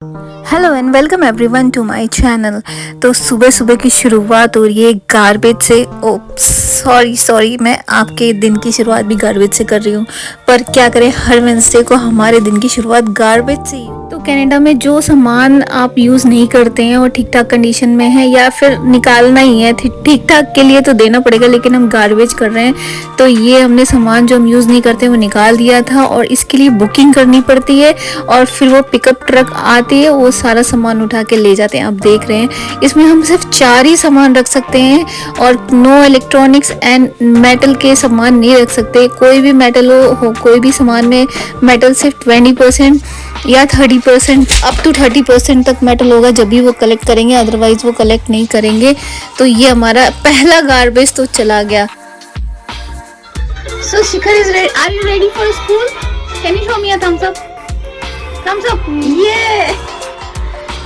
Hello and welcome everyone to my channel. तो सुबह सुबह की शुरुआत हो रही है गार्बेज से। ओ सॉरी मैं आपके दिन की शुरुआत भी गार्बेज से कर रही हूँ, पर क्या करें, हर वेडनेसडे को हमारे दिन की शुरुआत गार्बेज से ही। तो कनाडा में जो सामान आप यूज़ नहीं करते हैं और ठीक ठाक कंडीशन में है या फिर निकालना ही है, ठीक ठाक के लिए तो देना पड़ेगा, लेकिन हम गार्बेज कर रहे हैं तो ये हमने सामान जो हम यूज़ नहीं करते वो निकाल दिया था और इसके लिए बुकिंग करनी पड़ती है और फिर वो पिकअप ट्रक आती है, वो सारा सामान उठा के ले जाते हैं। आप देख रहे हैं इसमें हम सिर्फ 4 ही सामान रख सकते हैं और नो इलेक्ट्रॉनिक्स एंड मेटल के सामान नहीं रख सकते। कोई भी मेटल हो कोई भी सामान में मेटल सिर्फ 20% या 30%, अप टू 30% तक मेटल होगा जब भी वो कलेक्ट करेंगे, अदरवाइज वो कलेक्ट नहीं करेंगे। तो ये हमारा पहला गार्बेज तो चला गया। So Shikhar is ready. Are you ready for school? Can you show me a thumbs up? Thumbs up. Yeah.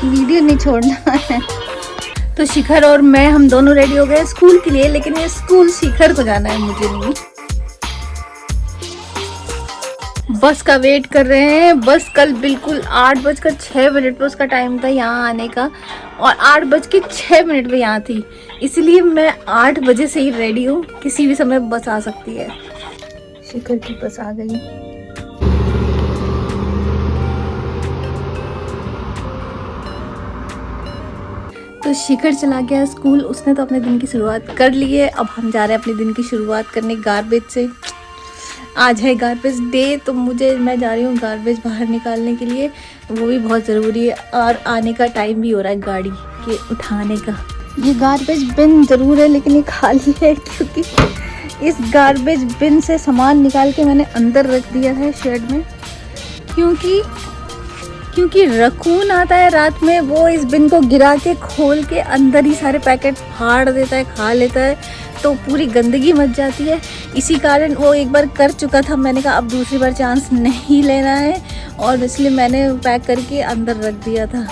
Video नहीं छोड़ना है। तो शिखर और मैं हम दोनों रेडी हो गए स्कूल के लिए, लेकिन ये स्कूल शिखर को जाना है, मुझे नहीं। बस का वेट कर रहे हैं। बस कल बिल्कुल 8:06 पे उसका टाइम था यहाँ आने का और 8:06 पे यहाँ थी, इसलिए मैं 8 बजे से ही रेडी हूँ। किसी भी समय बस आ सकती है। शिखर की बस आ गई। तो शिखर चला गया स्कूल, उसने तो अपने दिन की शुरुआत कर ली है। अब हम जा रहे हैं अपने दिन की शुरुआत करने गार्बेज से। आज है गार्बेज डे, तो मैं जा रही हूँ गार्बेज बाहर निकालने के लिए, वो भी बहुत ज़रूरी है और आने का टाइम भी हो रहा है गाड़ी के उठाने का। ये गार्बेज बिन ज़रूर है लेकिन ये खाली है, क्योंकि इस गार्बेज बिन से सामान निकाल के मैंने अंदर रख दिया है शेड में, क्योंकि रकून आता है रात में, वो इस बिन को गिरा के खोल के अंदर ही सारे पैकेट फाड़ देता है, खा लेता है, तो पूरी गंदगी मच जाती है। इसी कारण वो एक बार कर चुका था, मैंने कहा अब दूसरी बार चांस नहीं लेना है और इसलिए मैंने पैक करके अंदर रख दिया था।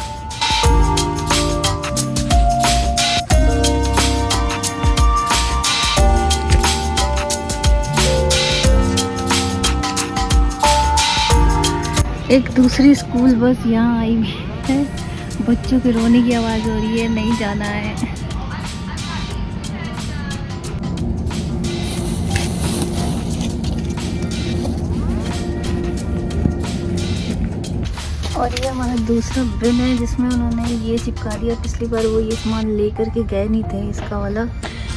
एक दूसरी स्कूल बस यहाँ आई हुई है, बच्चों के रोने की आवाज़ हो रही है, नहीं जाना है। और ये हमारा दूसरा बिन है जिसमें उन्होंने ये चिपका दिया। पिछली बार वो ये सामान लेकर के गए नहीं थे, इसका वाला,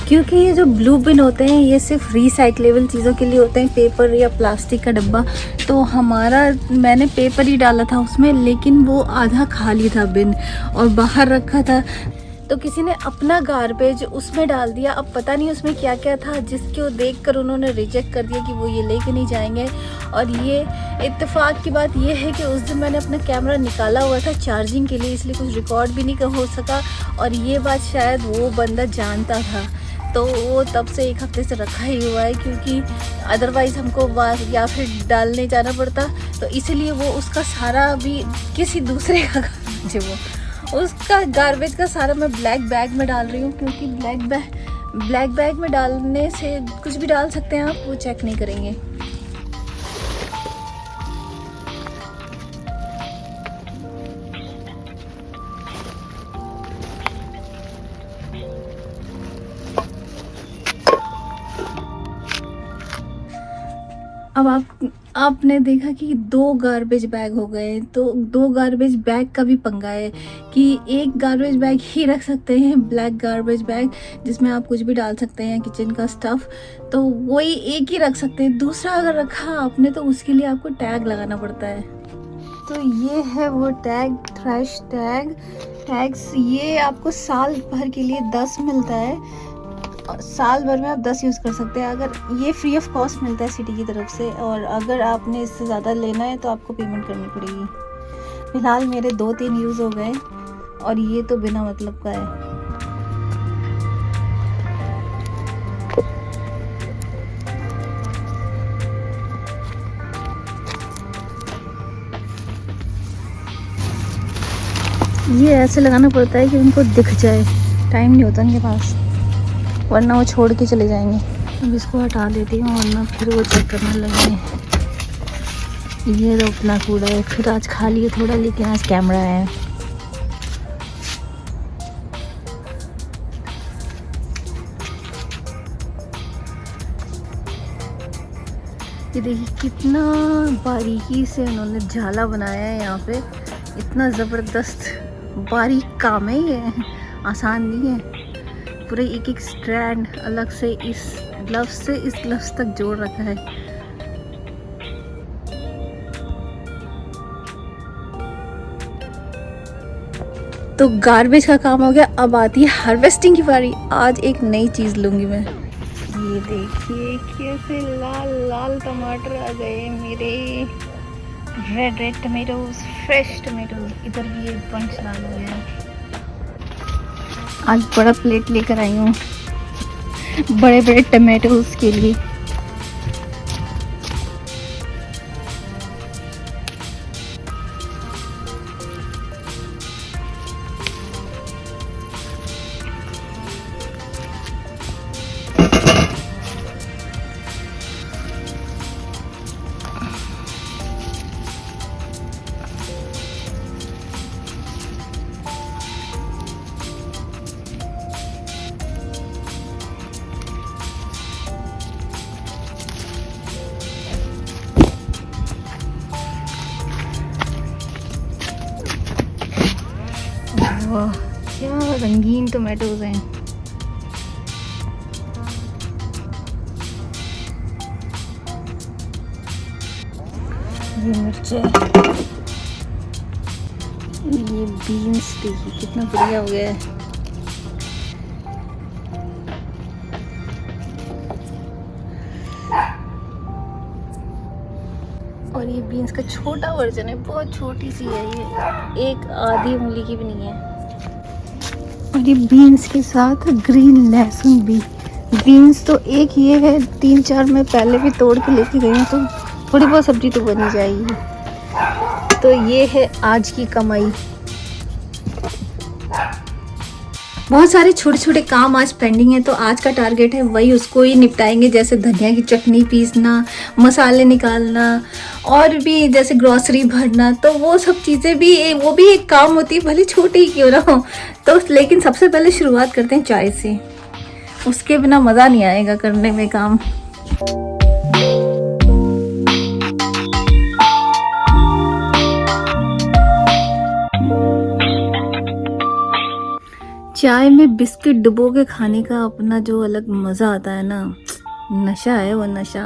क्योंकि ये जो ब्लू बिन होते हैं ये सिर्फ रिसाइक्लेबल चीज़ों के लिए होते हैं, पेपर या प्लास्टिक का डब्बा। तो मैंने पेपर ही डाला था उसमें, लेकिन वो आधा खाली था बिन और बाहर रखा था, तो किसी ने अपना गार्बेज उसमें डाल दिया। अब पता नहीं उसमें क्या क्या था, जिसको देखकर उन्होंने रिजेक्ट कर दिया कि वो ये लेके नहीं जाएंगे। और ये इत्तेफाक की बात ये है कि उस दिन मैंने अपना कैमरा निकाला हुआ था चार्जिंग के लिए, इसलिए कुछ रिकॉर्ड भी नहीं हो सका और ये बात शायद वो बंदा जानता था, तो वो तब से 1 हफ्ते से रखा ही हुआ है, क्योंकि अदरवाइज़ हमको या फिर डालने जाना पड़ता, तो इसीलिए वो उसका सारा भी किसी दूसरे का उसका गार्बेज का सारा मैं ब्लैक बैग में डाल रही हूँ, क्योंकि ब्लैक बैग में डालने से कुछ भी डाल सकते हैं आप, वो चेक नहीं करेंगे। अब आपने देखा कि 2 गार्बेज बैग हो गए, तो 2 गार्बेज बैग का भी पंगा है कि एक गार्बेज बैग ही रख सकते हैं, ब्लैक गार्बेज बैग, जिसमें आप कुछ भी डाल सकते हैं किचन का स्टफ़, तो वही एक ही रख सकते हैं। दूसरा अगर रखा आपने तो उसके लिए आपको टैग लगाना पड़ता है। तो ये है वो टैग, थ्रैश टैग्स, ये आपको साल भर के लिए 10 मिलता है, साल भर में आप 10 यूज़ कर सकते हैं। अगर ये फ्री ऑफ कॉस्ट मिलता है सिटी की तरफ से, और अगर आपने इससे ज़्यादा लेना है तो आपको पेमेंट करनी पड़ेगी। फिलहाल मेरे 2-3 यूज़ हो गए और ये तो बिना मतलब का है। ये ऐसे लगाना पड़ता है कि उनको दिख जाए, टाइम नहीं होता उनके पास, वरना वो छोड़ के चले जाएंगे। अब इसको हटा देती हूँ, वरना फिर वो चेक करने लगेंगे। ये तो अपना कूड़ा है, फिर आज खा लिए थोड़ा, लेकिन आज कैमरा है। ये देखिए कितना बारीकी से उन्होंने जाला बनाया है यहाँ पे, इतना ज़बरदस्त बारीक काम है ये, आसान नहीं है। पूरे एक एक स्ट्रैंड अलग से इस ग्लव्स से इस ग्लव्स तक जोड़ रखा है। तो गार्बेज का काम हो गया, अब आती है हार्वेस्टिंग की बारी। आज एक नई चीज़ लूँगी मैं। ये देखिए कैसे लाल लाल टमाटर आ गए मेरे, red red tomatoes, fresh tomatoes. इधर भी एक बंच लाल हो गया। आज बड़ा प्लेट लेकर आई हूँ बड़े बड़े टमेटोज के लिए। वाह क्या रंगीन टोमेटोज हैं। ये मिर्चें, ये बीन्स देखिए कितना बढ़िया हो गया है। और ये बीन्स का छोटा वर्जन है, बहुत छोटी सी है ये, एक आधी उंगली की भी नहीं है। और ये बीन्स के साथ ग्रीन लहसुन भी। बीन्स तो एक ये है, 3-4 मैं पहले भी तोड़ के लेके गई हूँ, तो थोड़ी बहुत सब्जी तो बनी जाएगी। तो ये है आज की कमाई। बहुत सारे छोटे छोटे काम आज पेंडिंग है, तो आज का टारगेट है वही, उसको ही निपटाएंगे। जैसे धनिया की चटनी पीसना, मसाले निकालना, और भी जैसे ग्रॉसरी भरना, तो वो सब चीज़ें भी, वो भी एक काम होती है, भले छोटी ही क्यों ना हो। तो लेकिन सबसे पहले शुरुआत करते हैं चाय से, उसके बिना मज़ा नहीं आएगा करने में काम। चाय में बिस्किट डुबो के खाने का अपना जो अलग मज़ा आता है ना, नशा है वो, नशा।